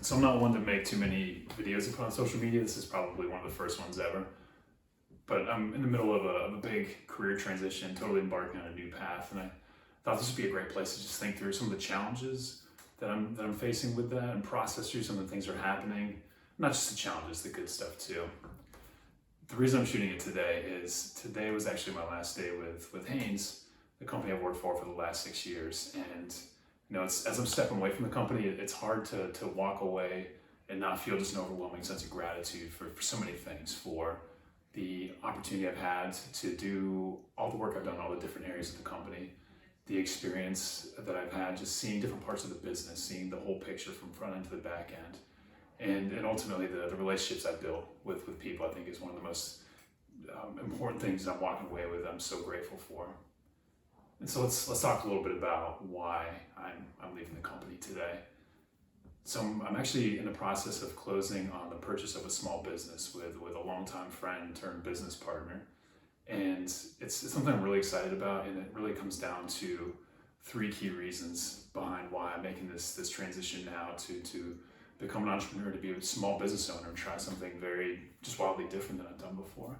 So I'm not one to make too many videos to put on social media. This is probably one of the first ones ever. But I'm in the middle of a big career transition, totally embarking on a new path, and I thought this would be a great place to just think through some of the challenges that I'm facing with that and process through some of the things that are happening. Not just the challenges, the good stuff too. The reason I'm shooting it today is today was actually my last day with Hanes, the company I've worked for the last 6 years. And it's, as I'm stepping away from the company, it's hard to walk away and not feel just an overwhelming sense of gratitude for so many things, for the opportunity I've had to do all the work I've done in all the different areas of the company, the experience that I've had just seeing different parts of the business, seeing the whole picture from front end to the back end. And ultimately the relationships I've built with people, I think, is one of the most important things that I'm walking away with. I'm so grateful for. And so let's talk a little bit about why I'm leaving the company today. So I'm actually in the process of closing on the purchase of a small business with a longtime friend turned business partner. And it's something I'm really excited about, and it really comes down to 3 key reasons behind why I'm making this transition now to become an entrepreneur, to be a small business owner and try something very just wildly different than I've done before.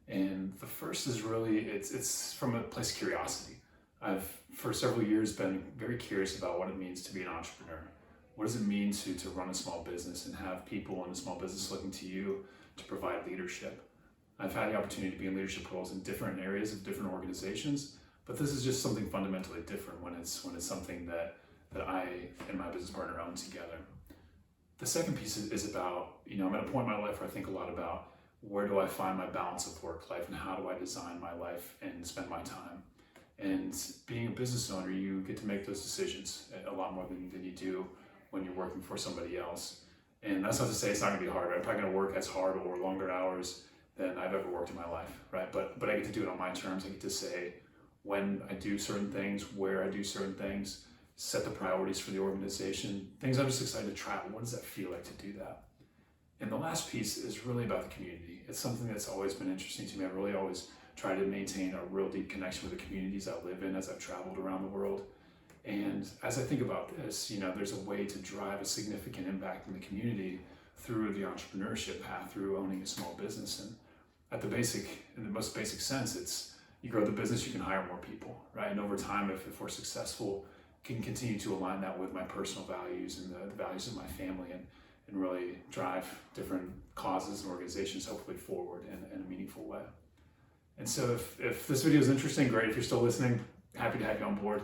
And the first is really, it's from a place of curiosity. I've, for several years, been very curious about what it means to be an entrepreneur. What does it mean to run a small business and have people in a small business looking to you to provide leadership? I've had the opportunity to be in leadership roles in different areas of different organizations, but this is just something fundamentally different when it's something that I and my business partner own together. The second piece is about, I'm at a point in my life where I think a lot about where do I find my balance of work life and how do I design my life and spend my time. And being a business owner, you get to make those decisions a lot more than you do when you're working for somebody else. And that's not to say it's not gonna be hard. I'm probably gonna work as hard or longer hours than I've ever worked in my life, right? But I get to do it on my terms. I get to say when I do certain things, where I do certain things, set the priorities for the organization, things I'm just excited to try. What does that feel like to do that? And the last piece is really about the community. It's something that's always been interesting to me. I've really always tried to maintain a real deep connection with the communities I live in as I've traveled around the world. And as I think about this, there's a way to drive a significant impact in the community through the entrepreneurship path, through owning a small business. And in the most basic sense, it's you grow the business, you can hire more people, right? And over time, if we're successful, can continue to align that with my personal values and the values of my family, and really drive different causes and organizations hopefully forward in a meaningful way. And so if this video is interesting, great. If you're still listening, happy to have you on board.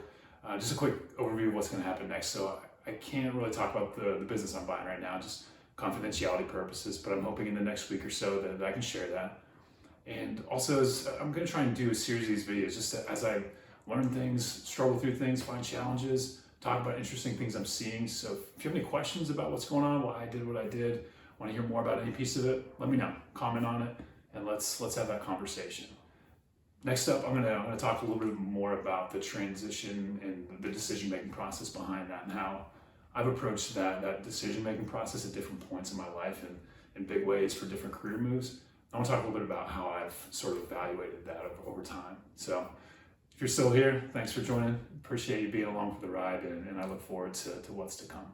Just a quick overview of what's going to happen next. So I can't really talk about the business I'm buying right now, just confidentiality purposes, but I'm hoping in the next week or so that I can share that. And also, I'm going to try and do a series of these videos just as I learn things, struggle through things, find challenges, talk about interesting things I'm seeing. So if you have any questions about what's going on, why I did what I did, want to hear more about any piece of it, let me know. Comment on it, and let's have that conversation. Next up, I'm gonna talk a little bit more about the transition and the decision-making process behind that, and how I've approached that decision-making process at different points in my life and in big ways for different career moves. I want to talk a little bit about how I've sort of evaluated that over time. So if you're still here, thanks for joining. Appreciate you being along for the ride, and I look forward to what's to come.